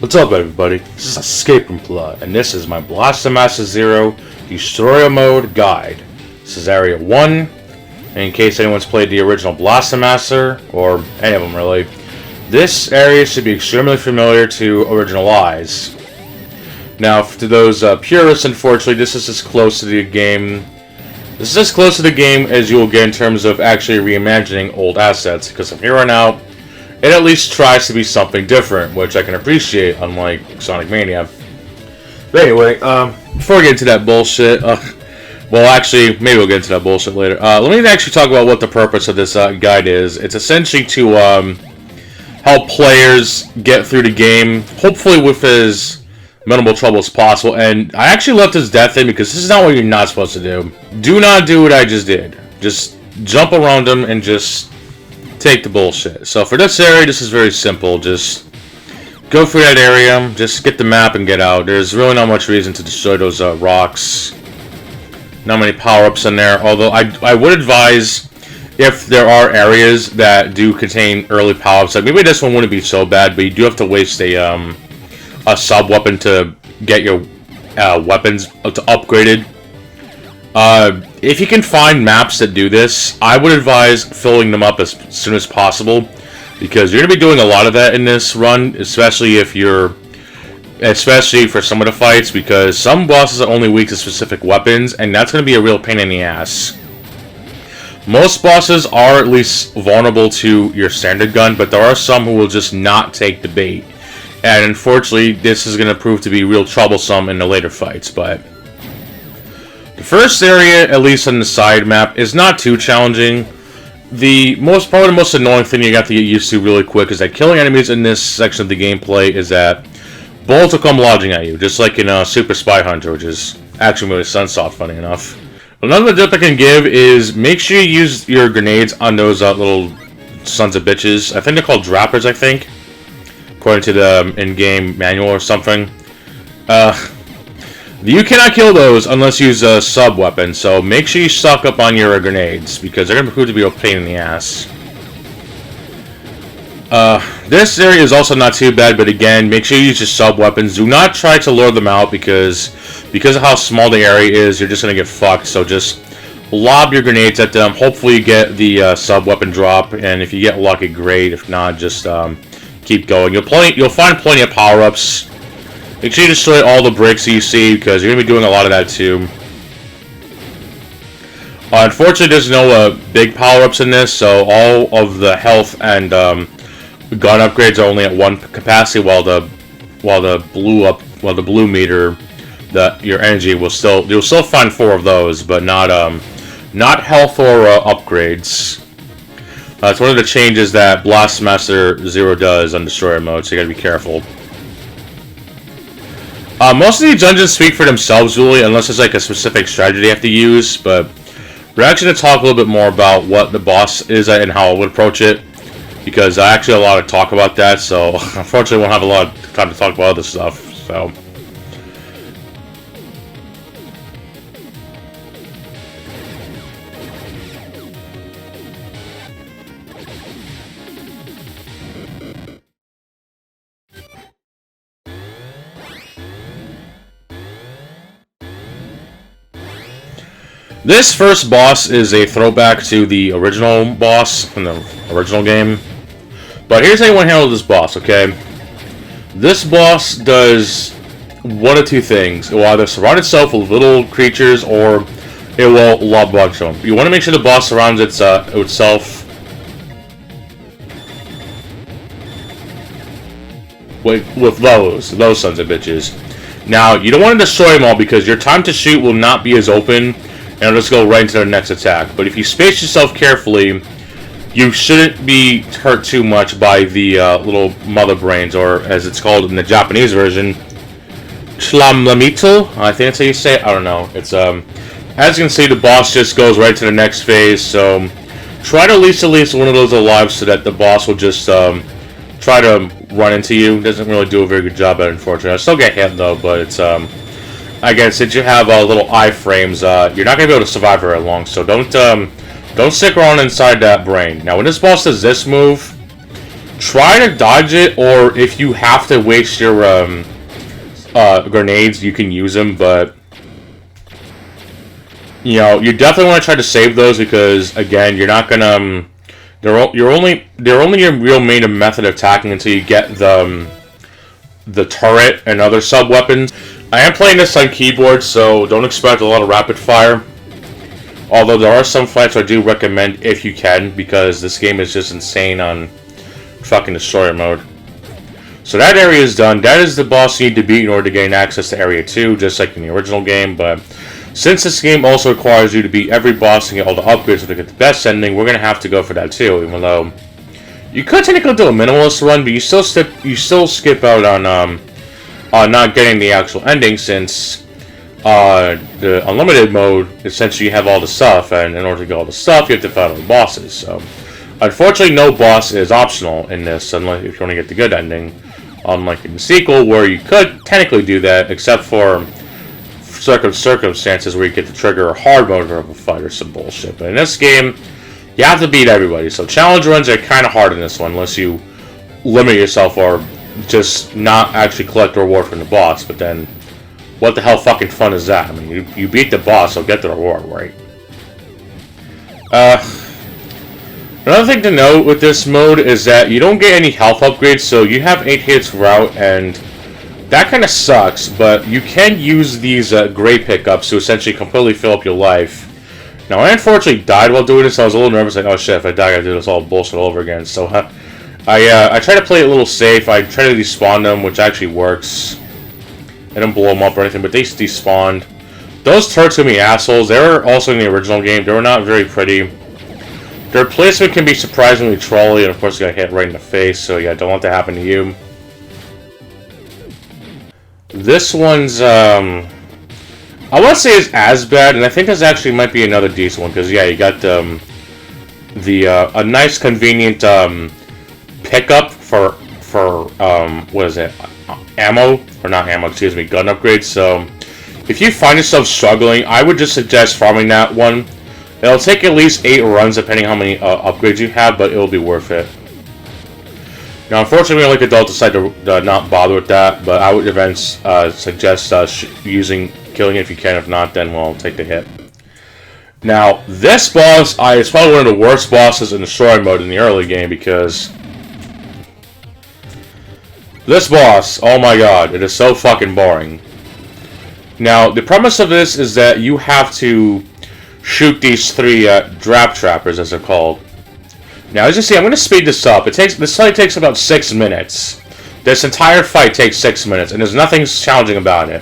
What's up, everybody? This is Escape Room Plot, and this is my Blaster Master Zero Destroyer Mode Guide. This is Area 1, in case anyone's played the original Blaster Master, or any of them really. This area should be extremely familiar to original eyes. Now, to those purists, unfortunately, this is as close to the game. This is as close to the game as you will get in terms of actually reimagining old assets, because from here on out, it at least tries to be something different, which I can appreciate, unlike Sonic Mania. But anyway, before we get into that bullshit, well, actually, maybe we'll get into that bullshit later. Let me actually talk about what the purpose of this guide is. It's essentially to help players get through the game, hopefully with as minimal trouble as possible. And I actually left this death in because this is not what you're not supposed to do. Do not do what I just did. Just jump around them and just take the bullshit. So for this area, this is very simple. Just go through that area, just get the map and get out. There's really not much reason to destroy those rocks. Not many power-ups in there, although I would advise, if there are areas that do contain early power-ups, like maybe this one wouldn't be so bad, but you do have to waste a sub-weapon to get your weapons to upgraded. If you can find maps that do this, I would advise filling them up as soon as possible, because you're going to be doing a lot of that in this run, especially for some of the fights, because some bosses are only weak to specific weapons, and that's going to be a real pain in the ass. Most bosses are at least vulnerable to your standard gun, but there are some who will just not take the bait, and unfortunately this is going to prove to be real troublesome in the later fights. But the first area, at least on the side map, is not too challenging. Probably the most annoying thing you got to get used to really quick is that killing enemies in this section of the gameplay is that bullets will come lodging at you, just like in Super Spy Hunter, which is actually really Sunsoft, funny enough. Another tip I can give is make sure you use your grenades on those little sons of bitches. I think they're called Drappers, I think, according to the in-game manual or something. You cannot kill those unless you use a sub-weapon, so make sure you stock up on your grenades, because they're going to prove to be a pain in the ass. This area is also not too bad, but again, make sure you use your sub-weapons. Do not try to lure them out, because of how small the area is, you're just going to get fucked, so just lob your grenades at them. Hopefully you get the sub-weapon drop, and if you get lucky, great. If not, just keep going. You'll find plenty of power-ups. Make sure you destroy all the bricks that you see, because you're going to be doing a lot of that too. Unfortunately, there's no big power-ups in this, so all of the health and gun upgrades are only at one capacity, while the blue meter, your energy you'll still find 4 of those, but not health or upgrades. It's one of the changes that Blaster Master Zero does on Destroyer mode, so you gotta be careful. Most of these dungeons speak for themselves, really, unless there's like a specific strategy they have to use, but we're actually going to talk a little bit more about what the boss is and how I would approach it, because I actually have a lot of talk about that, so unfortunately I won't have a lot of time to talk about other stuff, so. This first boss is a throwback to the original boss from the original game. But here's how you want to handle this boss, okay? This boss does one of two things. It will either surround itself with little creatures, or it will lob bunch them. You want to make sure the boss surrounds itself with those sons of bitches. Now, you don't want to destroy them all, because your time to shoot will not be as open, and it'll just go right into their next attack. But if you space yourself carefully, you shouldn't be hurt too much by the little mother brains, or as it's called in the Japanese version, Chlamlamito. I think that's how you say it. I don't know. It's as you can see, the boss just goes right to the next phase. So try to at least one of those alive, so that the boss will just try to run into you. Doesn't really do a very good job at it, unfortunately. I still get hit though, but it's again, since you have little iframes, you're not going to be able to survive very long, so don't stick around inside that brain. Now, when this boss does this move, try to dodge it, or if you have to waste your grenades, you can use them, but you know, you definitely want to try to save those because, again, you're not gonna they're only your real main method of attacking until you get the turret and other sub weapons. I am playing this on keyboard, so don't expect a lot of rapid fire. Although there are some fights I do recommend if you can, because this game is just insane on fucking destroyer mode. So that area is done. That is the boss you need to beat in order to gain access to area 2, just like in the original game. But since this game also requires you to beat every boss and get all the upgrades to get the best ending, we're gonna have to go for that too. Even though you could technically do a minimalist run, but you still skip out on not getting the actual ending, since the unlimited mode, essentially you have all the stuff, and in order to get all the stuff, you have to fight all the bosses. So, unfortunately, no boss is optional in this, unless if you want to get the good ending. Unlike in the sequel, where you could technically do that, except for certain circumstances where you get to trigger a hard mode of a fight or some bullshit. But in this game, you have to beat everybody. So challenge runs are kind of hard in this one, unless you limit yourself or just not actually collect the reward from the boss. But then, what the hell fucking fun is that? I mean, you beat the boss, so get the reward, right? Another thing to note with this mode is that you don't get any health upgrades, so you have 8 hits throughout, and that kind of sucks, but you can use these gray pickups to essentially completely fill up your life. Now, I unfortunately died while doing this, so I was a little nervous, like, oh shit, if I die, I gotta do this all bullshit all over again. So, I try to play it a little safe. I try to despawn them, which actually works. I don't blow them up or anything, but they despawned. Those turrets can be assholes. They were also in the original game. They were not very pretty. Their placement can be surprisingly trolly, and of course you got hit right in the face, so yeah, don't want that to happen to you. This one's, I won't say it's as bad, and I think this actually might be another decent one, because yeah, you got a nice convenient pickup for what is it, ammo, or not ammo, excuse me, gun upgrades. So if you find yourself struggling, I would just suggest farming that one. It'll take at least 8 runs depending on how many upgrades you have, but it'll be worth it. Now, unfortunately, only adults decide to not bother with that, but I would suggest killing it if you can. If not, then we'll take the hit. Now, this boss is probably one of the worst bosses in destroy mode in the early game, because this boss, oh my god, it is so fucking boring. Now, the premise of this is that you have to shoot these 3 drap trappers, as they're called. Now, as you see, I'm going to speed this up. This fight takes about 6 minutes. This entire fight takes 6 minutes, and there's nothing challenging about it.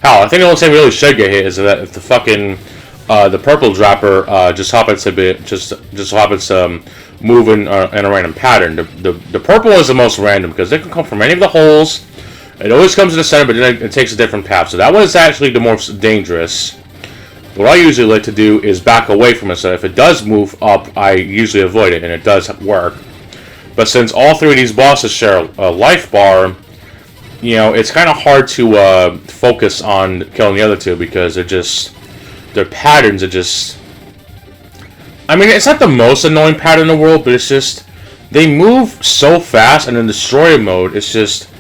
Hell, I think the only thing we really should get hit is that if the fucking the Purple Drapper just happens to move in a random pattern. The purple is the most random because they can come from any of the holes. It always comes to the center, but then it takes a different path. So that one is actually the most dangerous. What I usually like to do is back away from it, so if it does move up, I usually avoid it, and it does work. But since all 3 of these bosses share a life bar, you know, it's kind of hard to focus on killing the other 2 because their patterns are just... I mean, it's not the most annoying pattern in the world, but it's just... They move so fast, and in destroyer mode, it's just...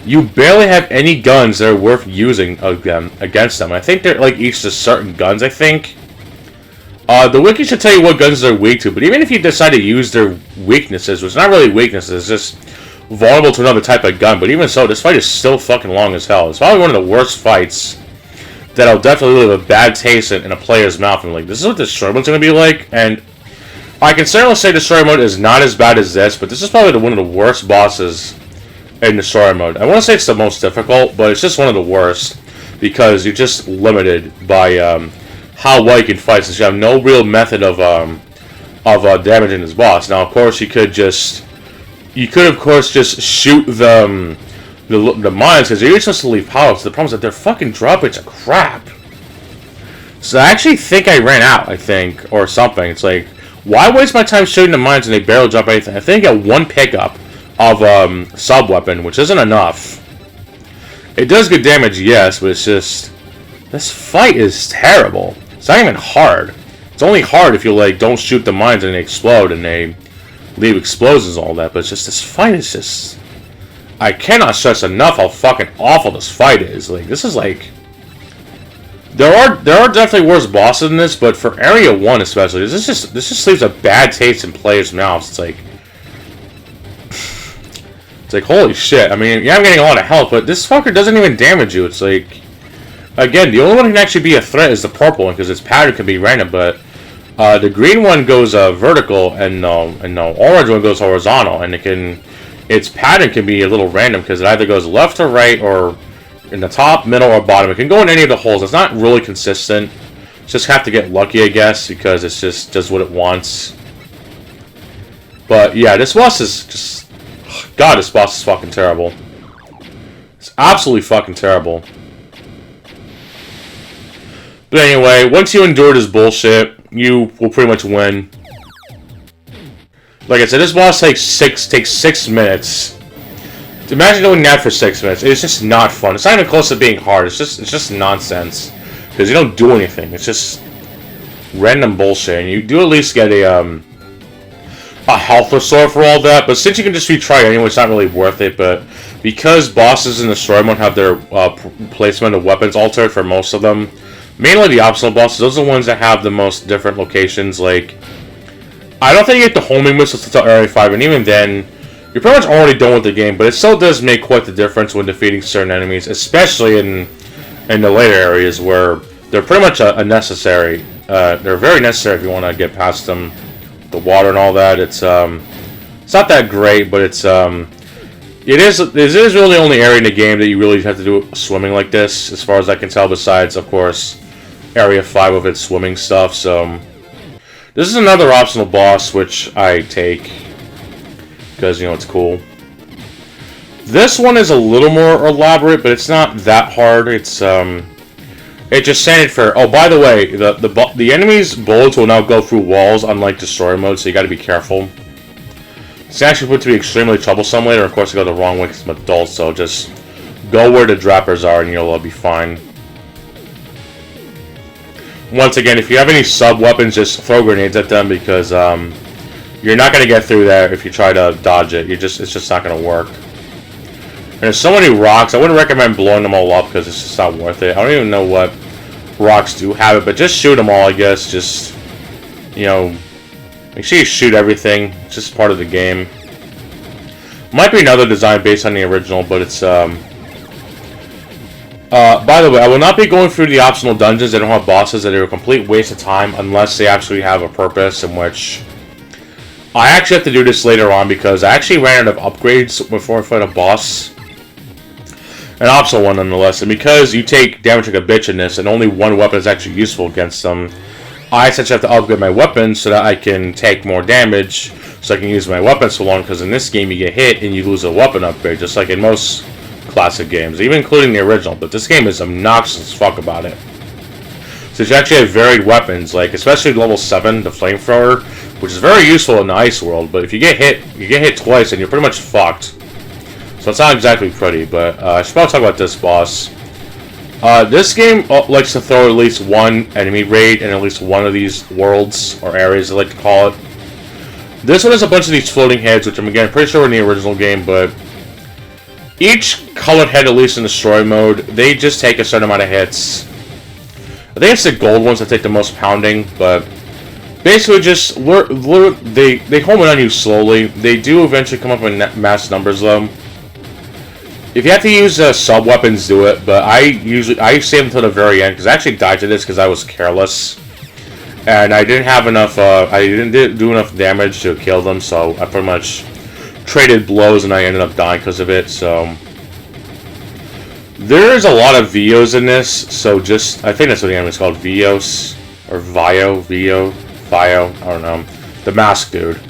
You barely have any guns that are worth using against them. I think they're like each to certain guns, I think. The wiki should tell you what guns they're weak to, but even if you decide to use their weaknesses, which is not really weaknesses, it's just vulnerable to another type of gun, but even so, this fight is still fucking long as hell. It's probably one of the worst fights that'll definitely leave a bad taste in a player's mouth, and like, this is what Destroy Mode's gonna be like, and I can certainly say Destroy Mode is not as bad as this, but this is probably one of the worst bosses in Destroyer mode. I want to say it's the most difficult, but it's just one of the worst because you're just limited by how well you can fight, since you have no real method of damaging this boss. Now, of course, you could of course just shoot the mines because you're supposed to leave power. So the problem is that their fucking drop rates are crap. So I actually think I ran out. Or something. It's like, why waste my time shooting the mines and they barely drop anything? I think I got 1 pickup of sub-weapon, which isn't enough. It does good damage, yes, but it's just... This fight is terrible. It's not even hard. It's only hard if you, like, don't shoot the mines and they explode and they leave explosions and all that, but it's just, this fight is just... I cannot stress enough how fucking awful this fight is. Like, this is like... There are definitely worse bosses than this, but for Area 1 especially, this just leaves a bad taste in players' mouths. It's like... It's like, holy shit. I mean, yeah, I'm getting a lot of health, but this fucker doesn't even damage you. It's like... Again, the only one that can actually be a threat is the purple one, because its pattern can be random, but... the green one goes vertical, and the orange one goes horizontal, and its pattern can be a little random, because it either goes left or right, or in the top, middle, or bottom. It can go in any of the holes. It's not really consistent. Just have to get lucky, I guess, because it just does what it wants. But yeah, this boss is just... God, this boss is fucking terrible. It's absolutely fucking terrible. But anyway, once you endure this bullshit, you will pretty much win. Like I said, this boss takes 6 minutes. Imagine doing that for 6 minutes. It's just not fun. It's not even close to being hard. It's just nonsense. Because you don't do anything. It's just random bullshit. And you do at least get a health restore for all that. But since you can just retry anyway, it's not really worth it. But because bosses in the story mode have their placement of weapons altered for most of them, mainly the optional bosses, those are the ones that have the most different locations. Like, I don't think you get the homing missiles until Area 5, and even then, you're pretty much already done with the game, but it still does make quite the difference when defeating certain enemies, especially in the later areas where they're pretty much a necessary. They're very necessary if you want to get past them. The water and all that, it's not that great, but it is really the only area in the game that you really have to do swimming like this, as far as I can tell, besides, of course, Area 5 of its swimming stuff. So this is another optional boss, which I take because, you know, it's cool. This one is a little more elaborate, but it's not that hard. It's just standard for... Oh, by the way, the enemy's bullets will now go through walls, unlike Destroyer mode, so you got to be careful. It's actually put to be extremely troublesome later. Of course, I go the wrong way because I'm adult, so just go where the Drappers are and you'll be fine. Once again, if you have any sub-weapons, just throw grenades at them, because you're not going to get through there if you try to dodge it. It's just not going to work. And there's so many rocks, I wouldn't recommend blowing them all up, because it's just not worth it. I don't even know what rocks do have it, but just shoot them all, I guess. Just, you know, make sure you shoot everything. It's just part of the game. Might be another design based on the original, but it's, by the way, I will not be going through the optional dungeons that don't have bosses, that are a complete waste of time, unless they actually have a purpose, in which... I actually have to do this later on, because I actually ran out of upgrades before I fight a boss. An optional one, nonetheless, and because you take damage like a bitch in this, and only one weapon is actually useful against them, I essentially have to upgrade my weapons so that I can take more damage, so I can use my weapons so long, because in this game you get hit and you lose a weapon upgrade, just like in most classic games, even including the original, but this game is obnoxious as fuck about it. So you actually have varied weapons, like especially level 7, the flamethrower, which is very useful in the ice world, but if you get hit twice and you're pretty much fucked. So it's not exactly pretty, but I should probably talk about this boss. This game likes to throw at least one enemy raid in at least one of these worlds, or areas I like to call it. This one has a bunch of these floating heads, which I'm again pretty sure were in the original game, but each colored head, at least in the story mode, they just take a certain amount of hits. I think it's the gold ones that take the most pounding, but basically just they home in on you slowly. They do eventually come up in mass numbers though. If you have to use sub-weapons, do it, but I save them until the very end, because I actually died to this because I was careless. And I didn't have enough, I didn't do enough damage to kill them, so I pretty much traded blows and I ended up dying because of it, so... There's a lot of Vios in this, so just, I think that's what the enemy's called, Vios, or Vio, I don't know, the mask dude.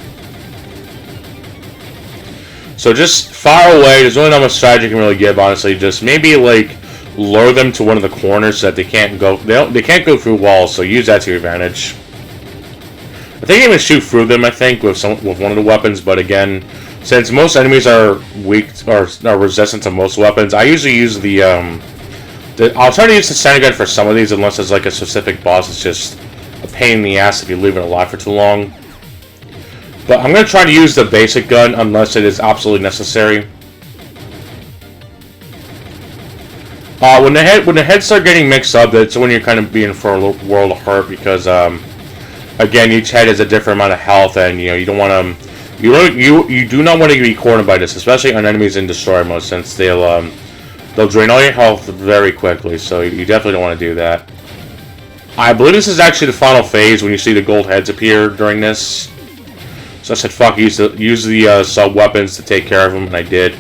So just fire away. There's really not much strategy you can really give, honestly. Just maybe like lure them to one of the corners so that they can't go go through walls, so use that to your advantage. I think you can shoot through them, I think, with one of the weapons, but again, since most enemies are weak or are resistant to most weapons, I usually use I'll try to use the center gun for some of these, unless there's like a specific boss. It's just a pain in the ass if you leave it alive for too long. But I'm going to try to use the basic gun unless it is absolutely necessary. When the heads start getting mixed up, that's when you're kind of being for a world of hurt because again, each head has a different amount of health, and you don't want to. You do not want to be cornered by this, especially on enemies in destroy mode, since they'll drain all your health very quickly. So you definitely don't want to do that. I believe this is actually the final phase when you see the gold heads appear during this. So I said, fuck, use the sub-weapons to take care of them, and I did.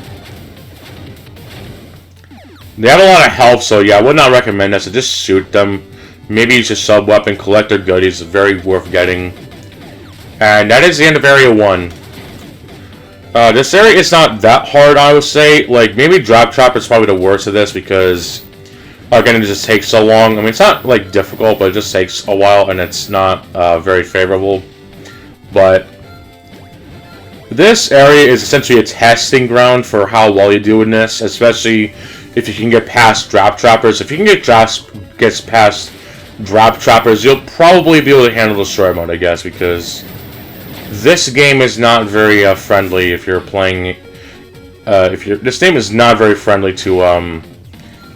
They have a lot of health, so yeah, I would not recommend this. So just shoot them. Maybe use a sub-weapon, collect their goodies. It's very worth getting. And that is the end of Area 1. This area is not that hard, I would say. Like, maybe Drap Trapper is probably the worst of this because, again, it just takes so long. I mean, it's not, like, difficult, but it just takes a while, and it's not very favorable. But this area is essentially a testing ground for how well you do in this, especially if you can get past Drap Trappers. If you can get past Drap Trappers, you'll probably be able to handle Destroy mode, I guess, because this game is not very friendly if you're playing. This game is not very friendly to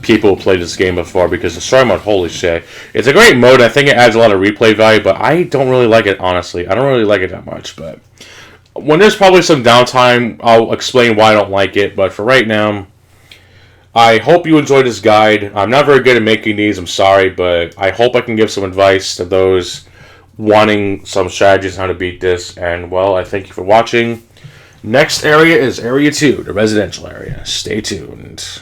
people who played this game before, because Destroy mode, holy shit, it's a great mode. I think it adds a lot of replay value, but I don't really like it, honestly. I don't really like it that much, but when there's probably some downtime, I'll explain why I don't like it. But for right now, I hope you enjoyed this guide. I'm not very good at making these, I'm sorry, but I hope I can give some advice to those wanting some strategies on how to beat this. And, well, I thank you for watching. Next area is Area 2, the residential area. Stay tuned.